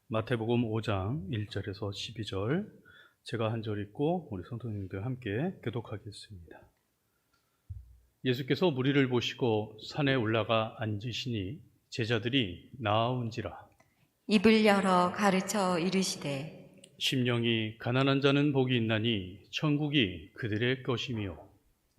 마태복음 5장 1절에서 12절 제가 한 절 읽고 우리 성도님들 함께 교독하겠습니다. 예수께서 무리를 보시고 산에 올라가 앉으시니 제자들이 나아온지라. 입을 열어 가르쳐 이르시되 심령이 가난한 자는 복이 있나니 천국이 그들의 것이며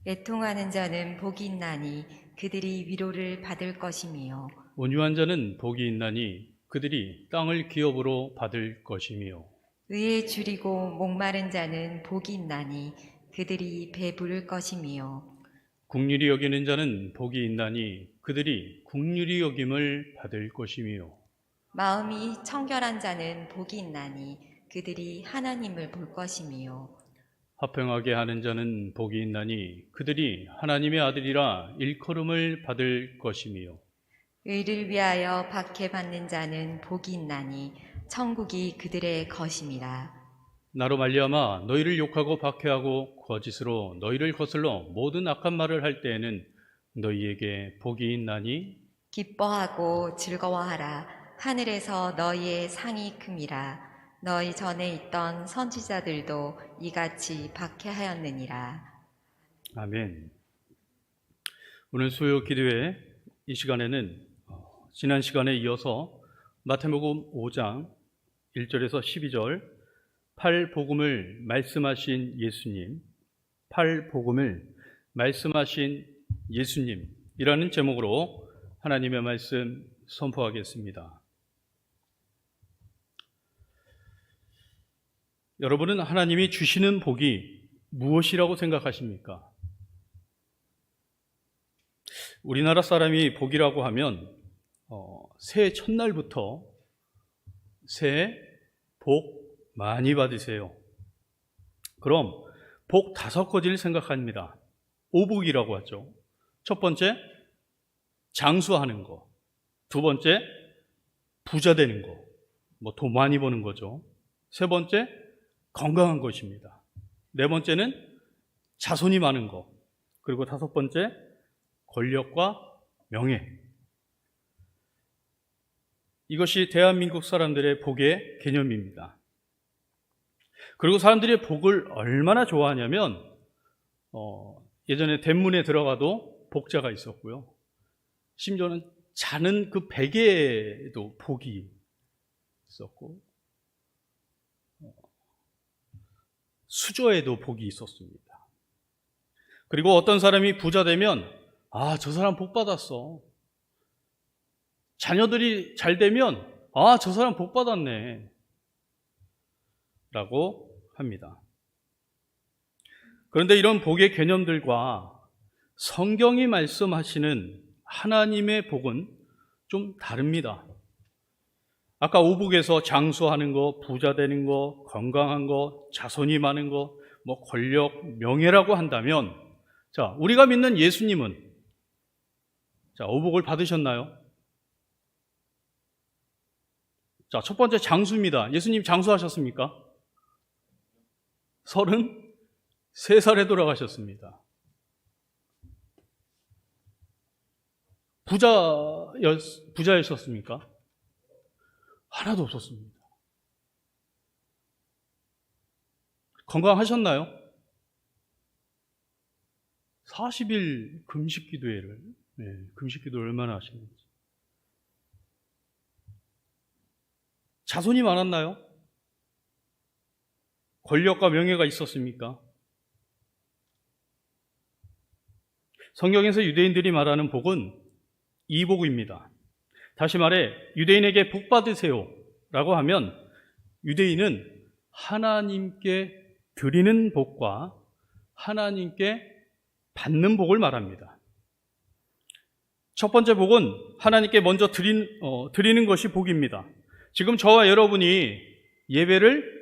애통하는 자는 복이 있나니 그들이 위로를 받을 것이며 온유한 자는 복이 있나니 그들이 땅을 기업으로 받을 것이며 의에 줄이고 목마른 자는 복이 있나니 그들이 배부를 것이며 긍휼히 여기는 자는 복이 있나니 그들이 긍휼히 여김을 받을 것이며 마음이 청결한 자는 복이 있나니 그들이 하나님을 볼 것이며 화평하게 하는 자는 복이 있나니 그들이 하나님의 아들이라 일컬음을 받을 것이며 의를 위하여 박해받는 자는 복이 있나니 천국이 그들의 것임이라. 나로 말미암아 너희를 욕하고 박해하고 거짓으로 너희를 거슬러 모든 악한 말을 할 때에는 너희에게 복이 있나니 기뻐하고 즐거워하라. 하늘에서 너희의 상이 큼이라. 너희 전에 있던 선지자들도 이같이 박해하였느니라. 아멘. 오늘 수요 기도회 이 시간에는 지난 시간에 이어서 마태복음 5장 1절에서 12절 팔복음을 말씀하신 예수님, 팔복음을 말씀하신 예수님이라는 제목으로 하나님의 말씀 선포하겠습니다. 여러분은 하나님이 주시는 복이 무엇이라고 생각하십니까? 우리나라 사람이 복이라고 하면 새해 첫날부터 새해 복 많이 받으세요. 그럼 복 5가지를 생각합니다. 오복이라고 하죠. 첫 번째, 장수하는 거. 두 번째, 부자 되는 거. 돈 많이 버는 거죠. 세 번째, 건강한 것입니다. 네 번째는 자손이 많은 거. 그리고 다섯 번째, 권력과 명예. 이것이 대한민국 사람들의 복의 개념입니다. 그리고 사람들이 복을 얼마나 좋아하냐면 예전에 대문에 들어가도 복자가 있었고요. 심지어는 자는 그 베개에도 복이 있었고 수저에도 복이 있었습니다. 그리고 어떤 사람이 부자 되면 저 사람 복 받았어. 자녀들이 잘 되면 저 사람 복 받았네 라고 합니다. 그런데 이런 복의 개념들과 성경이 말씀하시는 하나님의 복은 좀 다릅니다. 아까 오복에서 장수하는 거, 부자 되는 거, 건강한 거, 자손이 많은 거, 권력, 명예라고 한다면 우리가 믿는 예수님은 오복을 받으셨나요? 첫 번째 장수입니다. 예수님 장수하셨습니까? 33살에 돌아가셨습니다. 부자였었습니까? 하나도 없었습니다. 건강하셨나요? 40일 금식 기도회를, 금식 기도를 얼마나 하시는지. 자손이 많았나요? 권력과 명예가 있었습니까? 성경에서 유대인들이 말하는 복은 이복입니다. 다시 말해 유대인에게 복 받으세요 라고 하면 유대인은 하나님께 드리는 복과 하나님께 받는 복을 말합니다. 첫 번째 복은 하나님께 먼저 드리는 것이 복입니다. 지금 저와 여러분이 예배를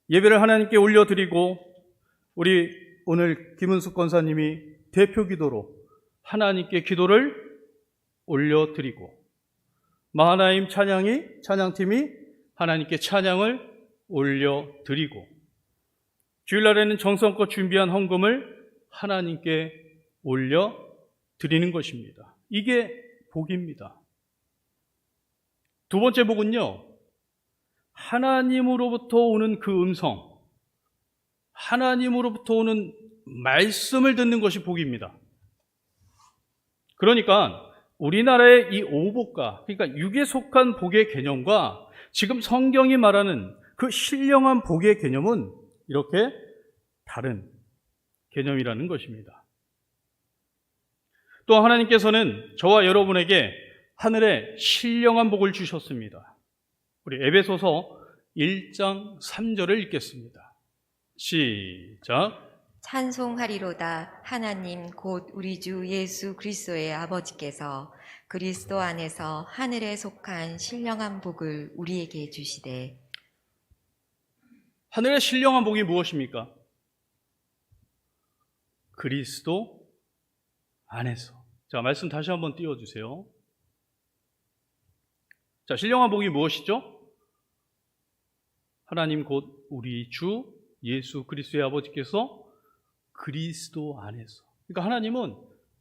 예배를 하나님께 올려드리고 우리 오늘 김은숙 권사님이 대표 기도로 하나님께 기도를 올려드리고 마하나임 찬양팀이 하나님께 찬양을 올려드리고 주일날에는 정성껏 준비한 헌금을 하나님께 올려드리는 것입니다. 이게 복입니다. 두 번째 복은요, 하나님으로부터 오는 그 음성, 하나님으로부터 오는 말씀을 듣는 것이 복입니다. 그러니까 우리나라의 이 오복과, 그러니까 육에 속한 복의 개념과 지금 성경이 말하는 그 신령한 복의 개념은 이렇게 다른 개념이라는 것입니다. 또 하나님께서는 저와 여러분에게 하늘의 신령한 복을 주셨습니다. 우리 에베소서 1장 3절을 읽겠습니다. 시작. 찬송하리로다 하나님 곧 우리 주 예수 그리스도의 아버지께서 그리스도 안에서 하늘에 속한 신령한 복을 우리에게 주시되. 하늘의 신령한 복이 무엇입니까? 그리스도 안에서. 자, 말씀 다시 한번 띄워주세요. 자, 신령한 복이 무엇이죠? 하나님 곧 우리 주 예수 그리스도의 아버지께서 그리스도 안에서. 그러니까 하나님은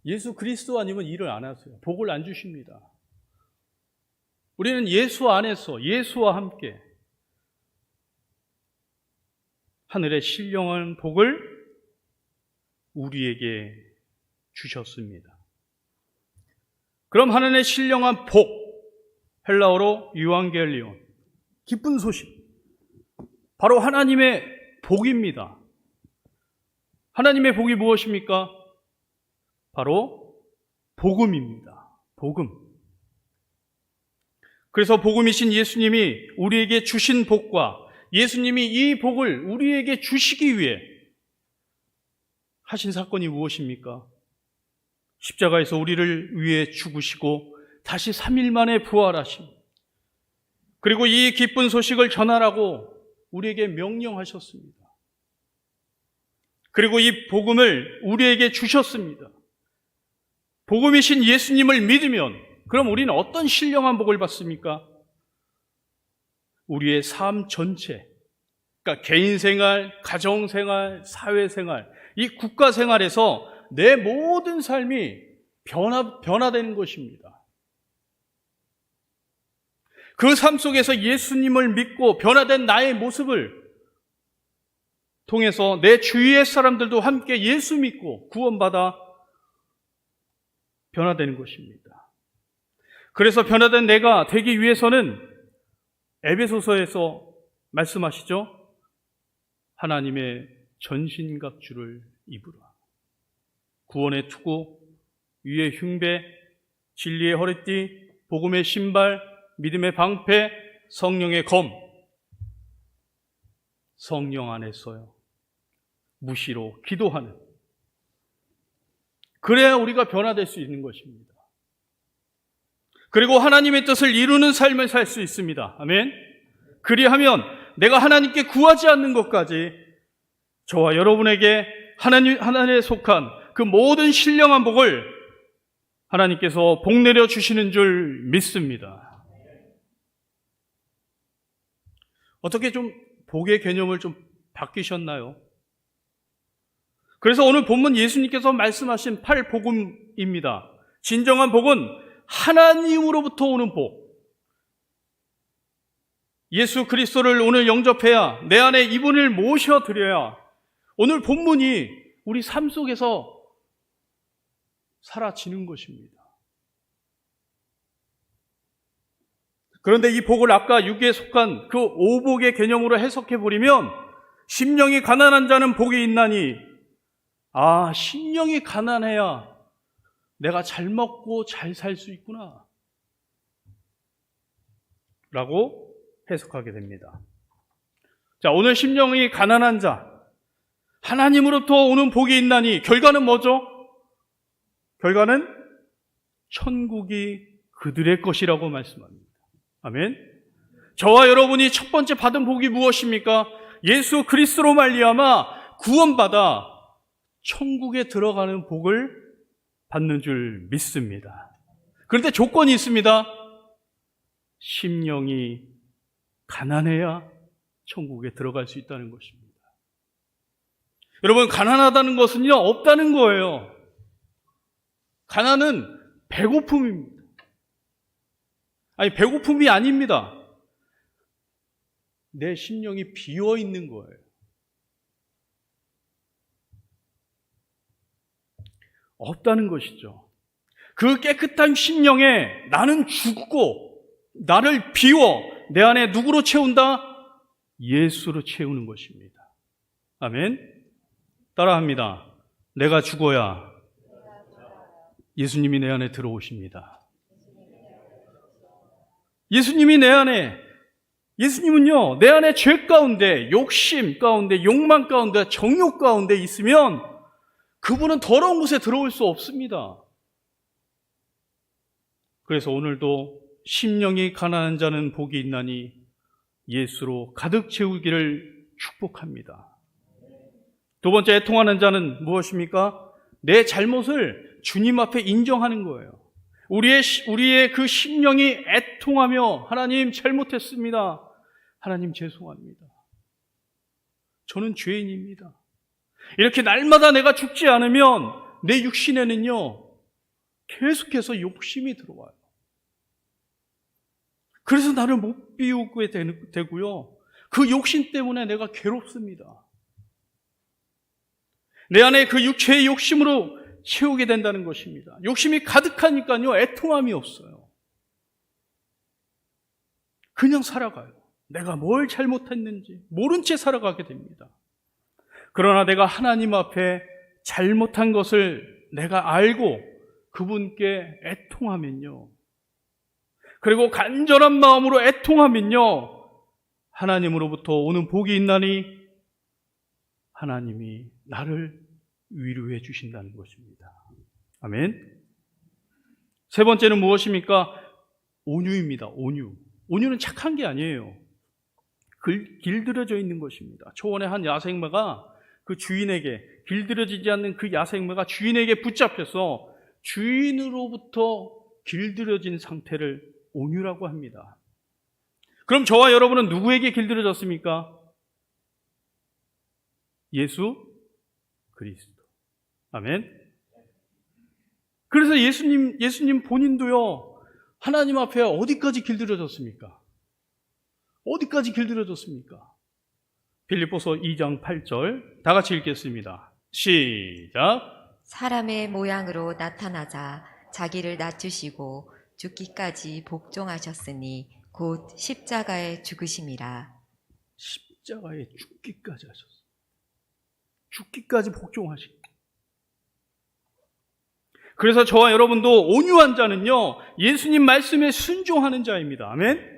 예수 그리스도 아니면 일을 안 하세요. 복을 안 주십니다. 우리는 예수 안에서, 예수와 함께 하늘의 신령한 복을 우리에게 주셨습니다. 그럼 하늘의 신령한 복, 헬라어로 유앙겔리온, 기쁜 소식, 바로 하나님의 복입니다. 하나님의 복이 무엇입니까? 바로 복음입니다. 복음. 그래서 복음이신 예수님이 우리에게 주신 복과 예수님이 이 복을 우리에게 주시기 위해 하신 사건이 무엇입니까? 십자가에서 우리를 위해 죽으시고 다시 3일 만에 부활하심, 그리고 이 기쁜 소식을 전하라고 우리에게 명령하셨습니다. 그리고 이 복음을 우리에게 주셨습니다. 복음이신 예수님을 믿으면 그럼 우리는 어떤 신령한 복을 받습니까? 우리의 삶 전체, 그러니까 개인생활, 가정생활, 사회생활, 이 국가생활에서 내 모든 삶이 변화되는 것입니다. 그 삶 속에서 예수님을 믿고 변화된 나의 모습을 통해서 내 주위의 사람들도 함께 예수 믿고 구원받아 변화되는 것입니다. 그래서 변화된 내가 되기 위해서는 에베소서에서 말씀하시죠. 하나님의 전신갑주를 입으라. 구원의 투구, 위의 흉배, 진리의 허리띠, 복음의 신발, 믿음의 방패, 성령의 검. 성령 안에서요, 무시로 기도하는, 그래야 우리가 변화될 수 있는 것입니다. 그리고 하나님의 뜻을 이루는 삶을 살 수 있습니다. 아멘. 그리하면 내가 하나님께 구하지 않는 것까지 저와 여러분에게 하나님에 속한 그 모든 신령한 복을 하나님께서 복 내려 주시는 줄 믿습니다. 어떻게 좀 복의 개념을 좀 바뀌셨나요? 그래서 오늘 본문 예수님께서 말씀하신 8복음입니다. 진정한 복은 하나님으로부터 오는 복. 예수 그리스도를 오늘 영접해야, 내 안에 이분을 모셔드려야 오늘 본문이 우리 삶 속에서 사라지는 것입니다. 그런데 이 복을 아까 육에 속한 그 오복의 개념으로 해석해버리면 심령이 가난한 자는 복이 있나니, 아, 심령이 가난해야 내가 잘 먹고 잘 살 수 있구나 라고 해석하게 됩니다. 자, 오늘 심령이 가난한 자, 하나님으로부터 오는 복이 있나니 결과는 뭐죠? 결과는 천국이 그들의 것이라고 말씀합니다. 아멘. 저와 여러분이 첫 번째 받은 복이 무엇입니까? 예수 그리스도로 말미암아 구원받아 천국에 들어가는 복을 받는 줄 믿습니다. 그런데 조건이 있습니다. 심령이 가난해야 천국에 들어갈 수 있다는 것입니다. 여러분, 가난하다는 것은요, 없다는 거예요. 가난은 배고픔입니다. 아니, 배고픔이 아닙니다. 내 심령이 비어 있는 거예요. 없다는 것이죠. 그 깨끗한 심령에 나는 죽고 나를 비워 내 안에 누구로 채운다? 예수로 채우는 것입니다. 아멘. 따라합니다. 내가 죽어야 예수님이 내 안에 들어오십니다. 예수님이 내 안에, 예수님은요, 내 안에 죄 가운데, 욕심 가운데, 욕망 가운데, 정욕 가운데 있으면 그분은 더러운 곳에 들어올 수 없습니다. 그래서 오늘도 심령이 가난한 자는 복이 있나니 예수로 가득 채우기를 축복합니다. 두 번째, 애통하는 자는 무엇입니까? 내 잘못을 주님 앞에 인정하는 거예요. 우리의 그 심령이 애통하며 하나님 잘못했습니다. 하나님 죄송합니다. 저는 죄인입니다. 이렇게 날마다 내가 죽지 않으면 내 육신에는요, 계속해서 욕심이 들어와요. 그래서 나를 못 비우게 되고요. 그 욕심 때문에 내가 괴롭습니다. 내 안에 그 육체의 욕심으로 채우게 된다는 것입니다. 욕심이 가득하니까요, 애통함이 없어요. 그냥 살아가요. 내가 뭘 잘못했는지 모른 채 살아가게 됩니다. 그러나 내가 하나님 앞에 잘못한 것을 내가 알고 그분께 애통하면요, 그리고 간절한 마음으로 애통하면요, 하나님으로부터 오는 복이 있나니 하나님이 나를 위로해 주신다는 것입니다. 아멘. 세 번째는 무엇입니까? 온유입니다. 온유. 온유는 착한 게 아니에요. 길들여져 있는 것입니다. 초원의 한 야생마가 그 주인에게, 길들여지지 않는 그 야생마가 주인에게 붙잡혀서 주인으로부터 길들여진 상태를 온유라고 합니다. 그럼 저와 여러분은 누구에게 길들여졌습니까? 예수 그리스도. 아멘. 그래서 예수님 본인도요, 하나님 앞에 어디까지 길들여졌습니까? 어디까지 길들여졌습니까? 빌립보서 2장 8절 다 같이 읽겠습니다. 시작. 사람의 모양으로 나타나자 자기를 낮추시고 죽기까지 복종하셨으니 곧 십자가에 죽으심이라. 십자가에 죽기까지 하셨어요. 죽기까지 복종하시고. 그래서 저와 여러분도 온유한 자는요, 예수님 말씀에 순종하는 자입니다. 아멘.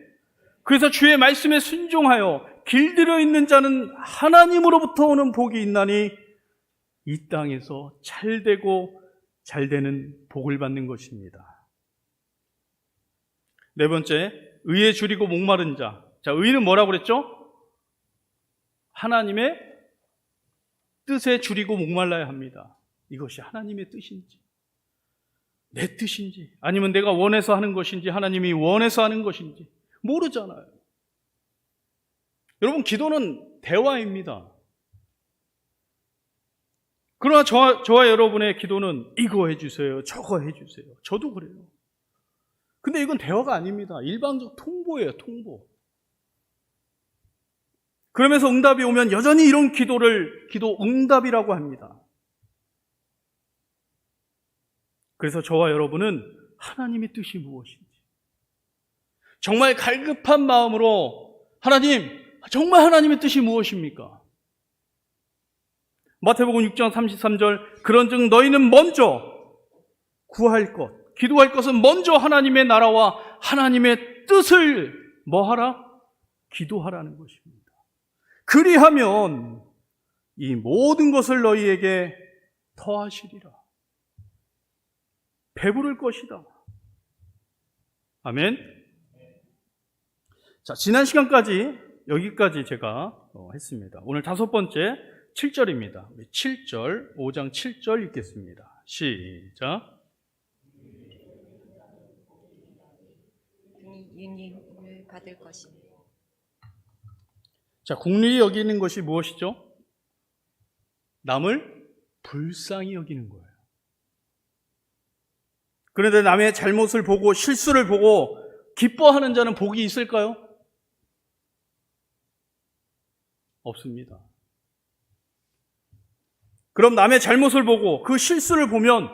그래서 주의 말씀에 순종하여 길들여 있는 자는 하나님으로부터 오는 복이 있나니 이 땅에서 잘되고 잘되는 복을 받는 것입니다. 네 번째, 의에 줄이고 목마른 자. 자, 의는 뭐라고 그랬죠? 하나님의 뜻에 줄이고 목말라야 합니다. 이것이 하나님의 뜻인지, 내 뜻인지, 아니면 내가 원해서 하는 것인지, 하나님이 원해서 하는 것인지 모르잖아요. 여러분, 기도는 대화입니다. 그러나 저와 여러분의 기도는 이거 해주세요, 저거 해주세요. 저도 그래요. 근데 이건 대화가 아닙니다. 일방적 통보예요, 통보. 그러면서 응답이 오면 여전히 이런 기도를 기도 응답이라고 합니다. 그래서 저와 여러분은 하나님의 뜻이 무엇인지, 정말 갈급한 마음으로 하나님, 정말 하나님의 뜻이 무엇입니까? 마태복음 6장 33절, 그런즉 너희는 먼저 구할 것, 기도할 것은 먼저 하나님의 나라와 하나님의 뜻을 뭐하라? 기도하라는 것입니다. 그리하면 이 모든 것을 너희에게 더하시리라. 배부를 것이다. 아멘. 자, 지난 시간까지 여기까지 제가 했습니다. 오늘 다섯 번째 7절입니다. 7절, 5장 7절 읽겠습니다. 시작. 윤님을 받을 것입니다. 자, 긍휼히 여기는 것이 무엇이죠? 남을 불쌍히 여기는 거예요. 그런데 남의 잘못을 보고 실수를 보고 기뻐하는 자는 복이 있을까요? 없습니다. 그럼 남의 잘못을 보고 그 실수를 보면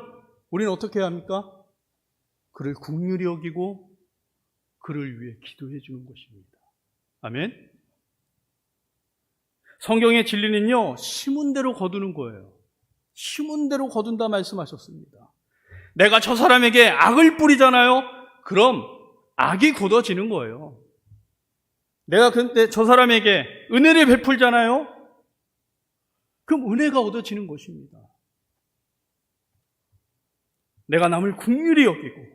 우리는 어떻게 해야 합니까? 그를 긍휼히 여기고 그를 위해 기도해 주는 것입니다. 아멘. 성경의 진리는요, 심은 대로 거두는 거예요. 심은 대로 거둔다 말씀하셨습니다. 내가 저 사람에게 악을 뿌리잖아요. 그럼 악이 굳어지는 거예요. 내가 근데 저 사람에게 은혜를 베풀잖아요. 그럼 은혜가 얻어지는 것입니다. 내가 남을 긍휼히 여기고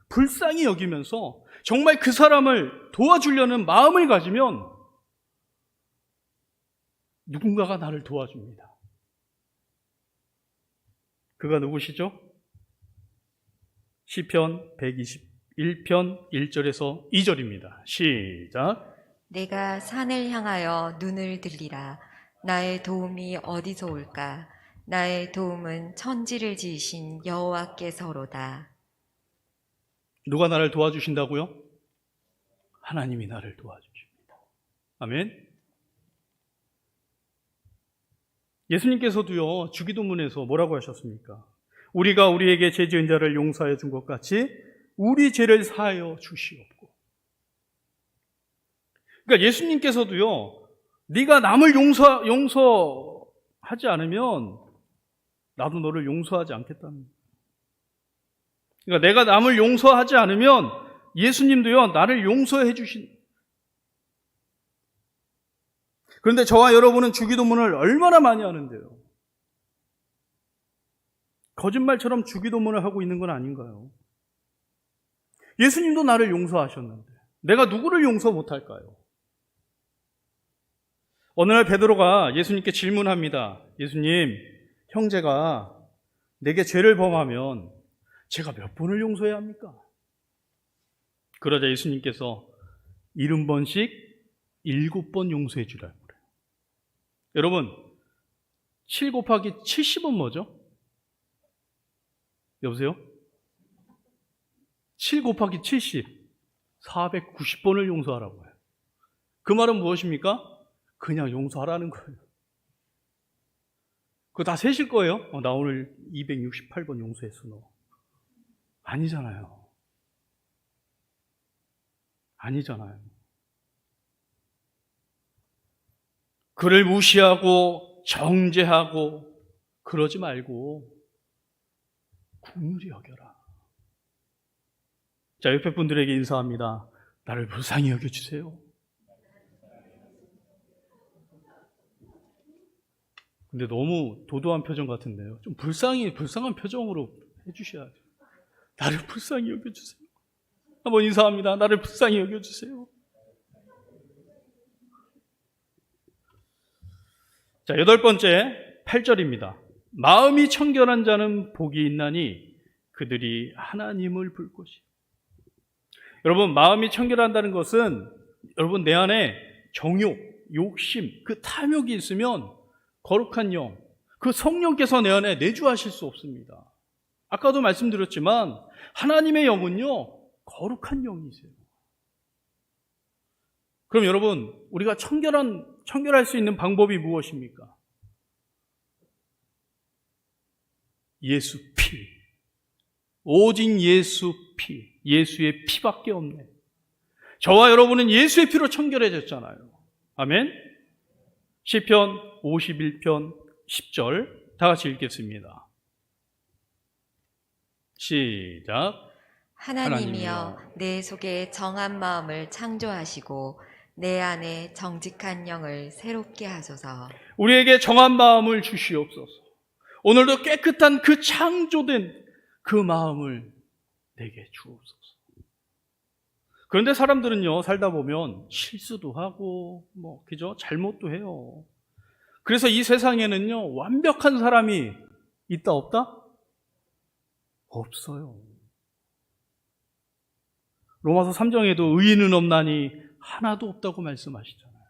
불쌍히 여기면서 정말 그 사람을 도와주려는 마음을 가지면 누군가가 나를 도와줍니다. 그가 누구시죠? 시편 121편 1절에서 2절입니다. 시작. 내가 산을 향하여 눈을 들리라. 나의 도움이 어디서 올까? 나의 도움은 천지를 지으신 여호와께서로다. 누가 나를 도와주신다고요? 하나님이 나를 도와주십니다. 아멘. 예수님께서도요, 주기도문에서 뭐라고 하셨습니까? 우리가 우리에게 죄 지은 자를 용서하여 준 것 같이 우리 죄를 사하여 주시옵고. 그러니까 예수님께서도요, 네가 남을 용서하지 않으면 나도 너를 용서하지 않겠다는 거예요. 그러니까 내가 남을 용서하지 않으면 예수님도요, 나를 용서해 주신. 그런데 저와 여러분은 주기도문을 얼마나 많이 하는데요? 거짓말처럼 주기도문을 하고 있는 건 아닌가요? 예수님도 나를 용서하셨는데 내가 누구를 용서 못할까요? 어느 날 베드로가 예수님께 질문합니다. 예수님, 형제가 내게 죄를 범하면 제가 몇 번을 용서해야 합니까? 그러자 예수님께서 70번씩 7번 용서해 주라고 그래요. 여러분, 7 곱하기 70은 뭐죠? 여보세요? 7 곱하기 70, 490번을 용서하라고 해요. 그 말은 무엇입니까? 그냥 용서하라는 거예요. 그거 다 세실 거예요? 나 오늘 268번 용서했어, 너. 아니잖아요. 아니잖아요. 그를 무시하고 정죄하고 그러지 말고 긍휼히 여겨라. 자, 옆에 분들에게 인사합니다. 나를 불쌍히 여겨주세요. 근데 너무 도도한 표정 같은데요. 좀 불쌍한 표정으로 해주셔야죠. 나를 불쌍히 여겨주세요. 한번 인사합니다. 나를 불쌍히 여겨주세요. 자, 8번째 8절입니다. 마음이 청결한 자는 복이 있나니 그들이 하나님을 볼 것이요. 여러분, 마음이 청결한다는 것은 여러분 내 안에 정욕, 욕심, 그 탐욕이 있으면 거룩한 영, 그 성령께서 내 안에 내주하실 수 없습니다. 아까도 말씀드렸지만 하나님의 영은요, 거룩한 영이세요. 그럼 여러분, 우리가 청결할 수 있는 방법이 무엇입니까? 예수 피. 오직 예수 피. 예수의 피밖에 없네. 저와 여러분은 예수의 피로 청결해졌잖아요. 아멘. 시편 51편 10절 다 같이 읽겠습니다. 시작. 하나님이여 내 속에 정한 마음을 창조하시고 내 안에 정직한 영을 새롭게 하소서. 우리에게 정한 마음을 주시옵소서. 오늘도 깨끗한 그 창조된 그 마음을 내게 주옵소서. 그런데 사람들은요, 살다 보면 실수도 하고 그죠? 잘못도 해요. 그래서 이 세상에는요, 완벽한 사람이 있다 없다? 없어요. 로마서 3장에도 의인은 없나니 하나도 없다고 말씀하시잖아요.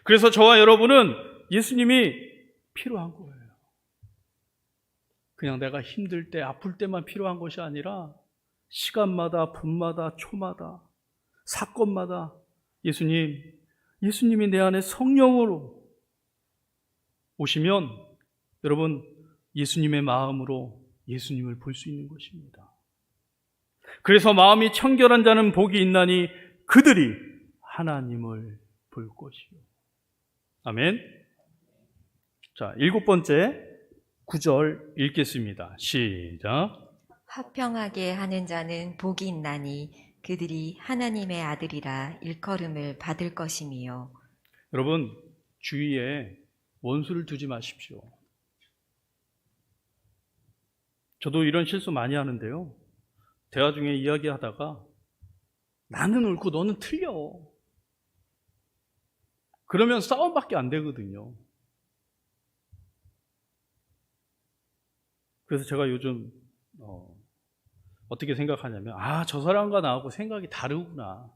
그래서 저와 여러분은 예수님이 필요한 거예요. 그냥 내가 힘들 때, 아플 때만 필요한 것이 아니라 시간마다, 분마다, 초마다, 사건마다 예수님이 내 안에 성령으로 오시면 여러분 예수님의 마음으로 예수님을 볼 수 있는 것입니다. 그래서 마음이 청결한 자는 복이 있나니 그들이 하나님을 볼 것이요. 아멘. 자, 7번째 9절 읽겠습니다. 시작. 화평하게 하는 자는 복이 있나니 그들이 하나님의 아들이라 일컬음을 받을 것임이요. 여러분, 주위에 원수를 두지 마십시오. 저도 이런 실수 많이 하는데요. 대화 중에 이야기하다가 나는 옳고 너는 틀려. 그러면 싸움밖에 안 되거든요. 그래서 제가 요즘 어떻게 생각하냐면 저 사람과 나하고 생각이 다르구나.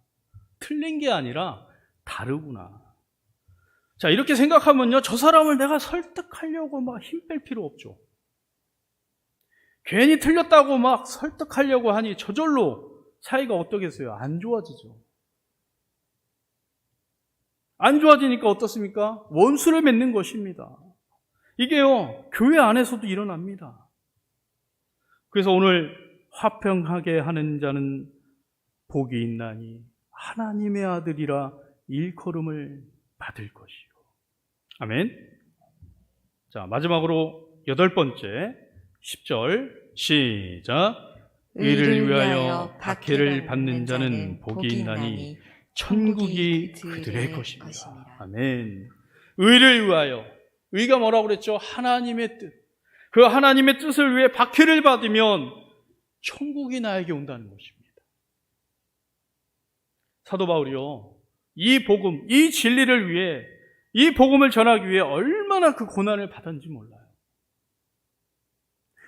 틀린 게 아니라 다르구나. 자, 이렇게 생각하면요, 저 사람을 내가 설득하려고 막 힘 뺄 필요 없죠. 괜히 틀렸다고 막 설득하려고 하니 저절로 사이가 어떠겠어요? 안 좋아지죠. 안 좋아지니까 어떻습니까? 원수를 맺는 것입니다. 이게요, 교회 안에서도 일어납니다. 그래서 오늘 화평하게 하는 자는 복이 있나니 하나님의 아들이라 일컬음을 받을 것이요. 아멘. 자, 마지막으로 8번째 10절 시작. 의를 위하여 박해를 받는 자는 복이 있나니 천국이 그들의 것입니다. 아멘. 의를 위하여. 의가 뭐라고 그랬죠? 하나님의 뜻. 그 하나님의 뜻을 위해 박해를 받으면 천국이 나에게 온다는 것입니다. 사도 바울이요, 이 복음, 이 진리를 위해, 이 복음을 전하기 위해 얼마나 그 고난을 받았는지 몰라요.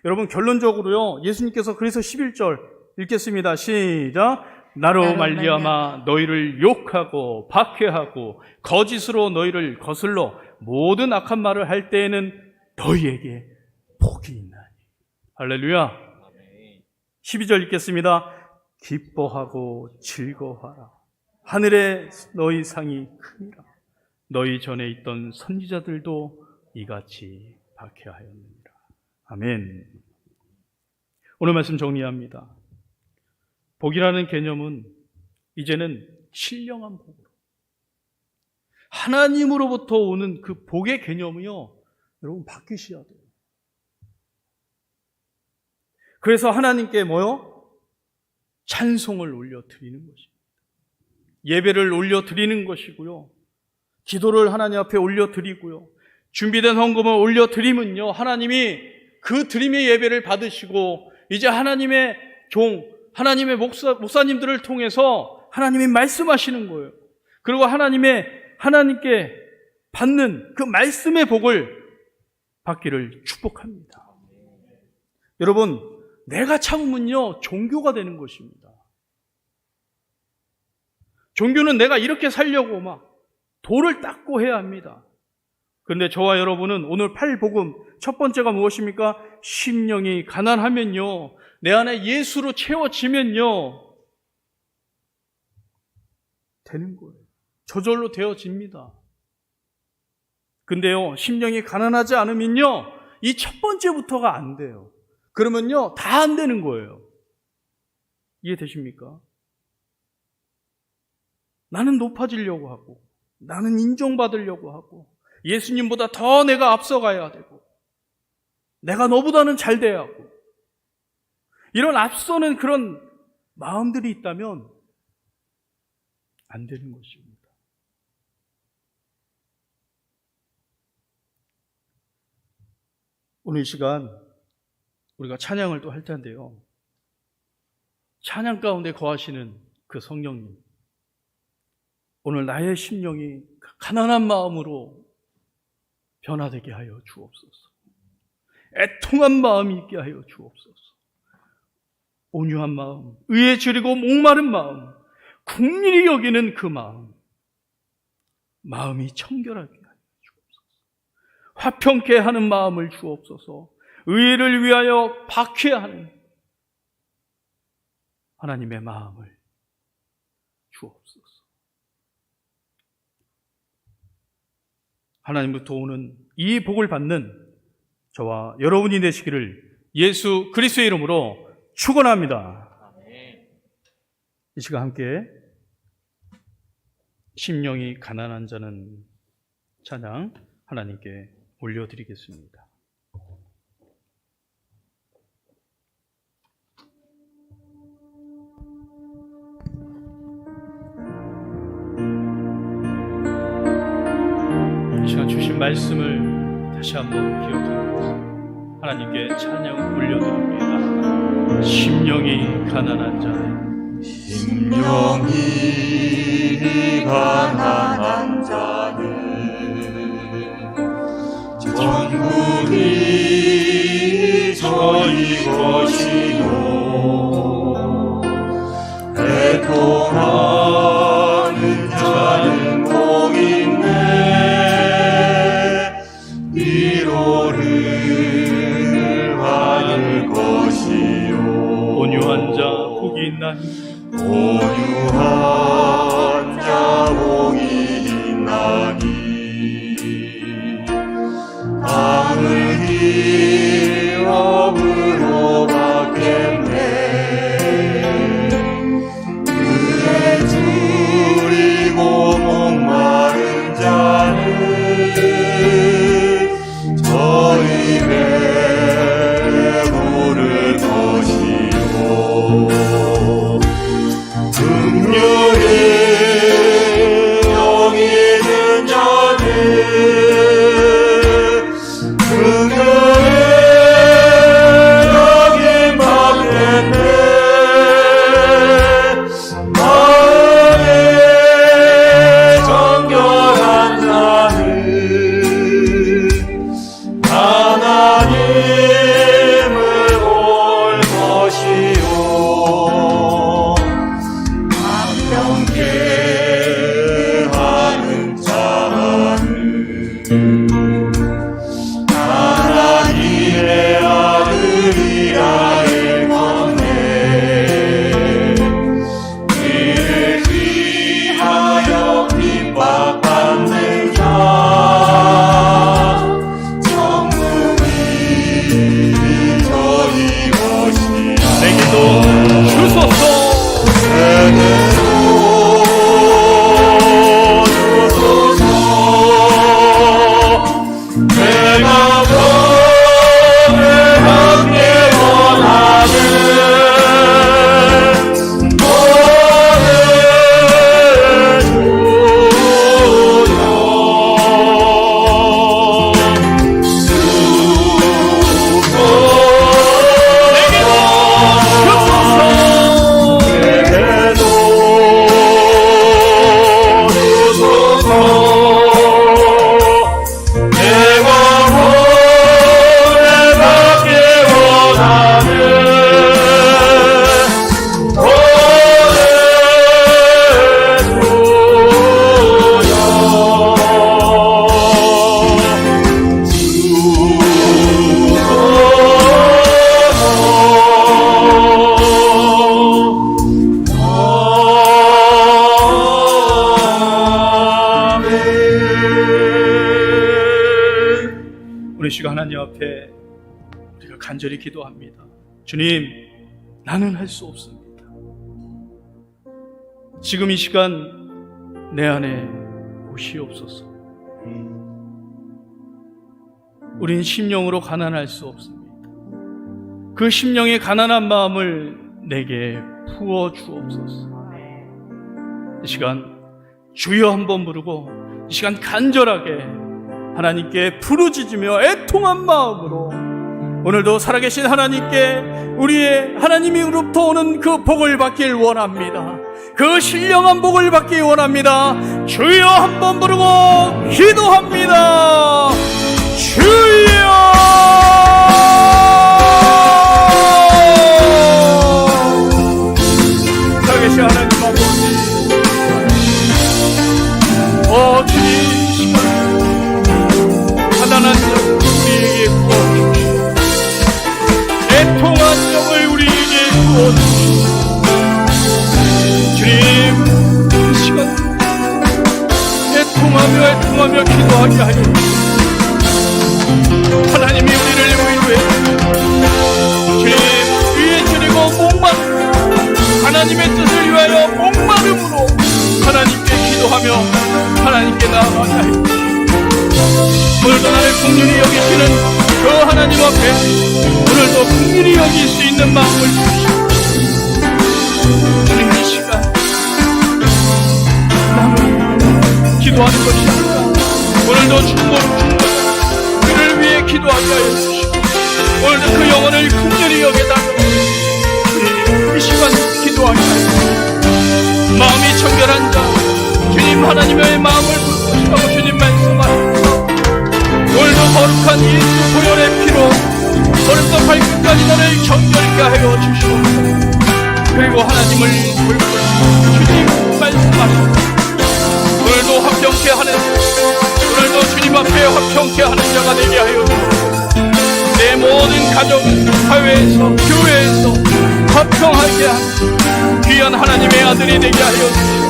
여러분, 결론적으로요, 예수님께서 그래서 11절 읽겠습니다. 시작. 나로 말미암아 너희를 욕하고 박해하고 거짓으로 너희를 거슬러 모든 악한 말을 할 때에는 너희에게 복이 있나니. 할렐루야. 12절 읽겠습니다. 기뻐하고 즐거워하라. 하늘에 너희 상이 크니라. 너희 전에 있던 선지자들도 이같이 박해하였느니라. 아멘. 오늘 말씀 정리합니다. 복이라는 개념은 이제는 신령한 복으로, 하나님으로부터 오는 그 복의 개념이요, 여러분 바뀌셔야 돼요. 그래서 하나님께 뭐요? 찬송을 올려드리는 것입니다. 예배를 올려드리는 것이고요, 기도를 하나님 앞에 올려드리고요, 준비된 헌금을 올려드리면요, 하나님이 그 드림의 예배를 받으시고 이제 하나님의 하나님의 목사님들을 통해서 하나님이 말씀하시는 거예요. 그리고 하나님께 받는 그 말씀의 복을 받기를 축복합니다. 여러분, 내가 참으면요, 종교가 되는 것입니다. 종교는 내가 이렇게 살려고 막 돌을 닦고 해야 합니다. 그런데 저와 여러분은 오늘 8복음 첫 번째가 무엇입니까? 심령이 가난하면요, 내 안에 예수로 채워지면요, 되는 거예요. 저절로 되어집니다. 근데요, 심령이 가난하지 않으면요, 이 첫 번째부터가 안 돼요. 그러면요, 다 안 되는 거예요. 이해되십니까? 나는 높아지려고 하고, 나는 인정받으려고 하고, 예수님보다 더 내가 앞서가야 되고, 내가 너보다는 잘 돼야 하고, 이런 앞서는 그런 마음들이 있다면 안 되는 것입니다. 오늘 이 시간 우리가 찬양을 또 할 텐데요, 찬양 가운데 거하시는 그 성령님, 오늘 나의 심령이 가난한 마음으로 변화되게 하여 주옵소서. 애통한 마음이 있게 하여 주옵소서. 온유한 마음, 의에 줄이고 목마른 마음, 국리히 여기는 그 마음이 청결하게 하여 주옵소서. 화평케 하는 마음을 주옵소서. 의를 위하여 박해하는 하나님의 마음을 주옵소서. 하나님부터 오는 이 복을 받는 저와 여러분이 되시기를 예수 그리스도의 이름으로 축원합니다. 이 시간 함께 심령이 가난한 자는 찬양 하나님께 올려드리겠습니다. 이 시간 주신 말씀을 다시 한번 기억하면서 하나님께 찬양 올려드립니다. 심령이 가난한 자는 심령이 가난한 자는 전국이 저희 것이요 애통하는 자는 복 있네 위로를 받을 것이요 온유한 자 복이 있나니 온유한 자 복이 있나니 담을 기업으로 받겠네 그에 줄이고 목마른 자는 저희 배에 부를 것이요 긍휼히 여기는 자는 긍휼히 여김받겠네 마음에 정결한 자는 하나님을 볼 것이요 함께 하는 자는 하나님의 아들이라 일컫네 이를 위하여 핍박받는 자 천국이 저희 것이야 내게도 주소서. 내게도 주소서 내가 너를 함께 원하는 너를 우리 시간 하나님 앞에 우리가 간절히 기도합니다. 주님, 나는 할 수 없습니다. 지금 이 시간 내 안에 오시옵소서. 우린 심령으로 가난할 수 없습니다. 그 심령의 가난한 마음을 내게 부어 주옵소서. 이 시간 주여 한번 부르고 이 시간 간절하게 하나님께 부르짖으며 애통한 마음으로 오늘도 살아계신 하나님께 우리의 하나님으로부터 오는 그 복을 받길 원합니다. 그 신령한 복을 받길 원합니다. 주여 한번 부르고 기도합니다. 주여! 살아계신 하나님 아버지, 주님, 가난한 자 우리에게 구하옵소서. 주님 이 시간 애통하며 기도하게 하여 하나님이 우리를 위로해 주님 위에 줄이고 하나님의 뜻을 위하여 목마름으로 하나님께 기도하며 하나님께 나아가게 하여 오늘도 나를 긍휼히 여기시는 그 하나님 앞에 오늘도 긍휼히 여길 수 있는 마음을 주시오. 주님 이 시간 남을 기도하는 것이 아니라 오늘도 중보로 우리를 위해 기도하게 하여 주시오. 오늘도 그 영혼을 긍휼히 여겨달라고 주님 이 시간 기도하게 하여 마음이 청결한 자 주님 하나님의 마음을 불러주시라고 주님 말씀하십니다. 오늘도 거룩한 예수 보혈의 피로 오늘도 발끝까지 너를 정결케 하여 주시옵소서. 그리고 하나님을 불러주시고 주님 말씀하십니다. 오늘도 화평케 하는 오늘도 주님 앞에 화평케 하는 자가 되게 하여 주시옵소서. 내 모든 가정 사회에서 교회에서 화평하게 하는 귀한 하나님의 아들이 되게 하여 주시옵소서.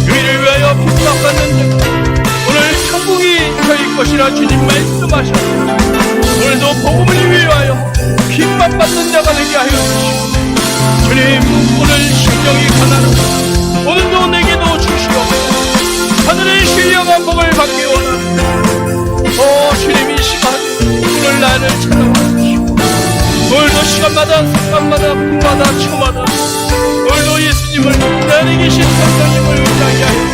의를 위하여 핍박받는 자 오늘 천국이 저희 것이라 주님 말씀하셨습니다. 오늘도 복음을 위하여 핍박받는 자가 되게 하여 주시옵소서. 주님 오늘 심령이 가난하고 오늘도 내게도 주시옵소서. 하늘의 신령한 복을 받기 원합니다. 주님 이 시간 오늘 나를 찾아와 주시고 오늘도 시간마다 순간마다 분마다 초마다 오늘도 예수님을 내 안에 계신 성령님을 의지하게 하여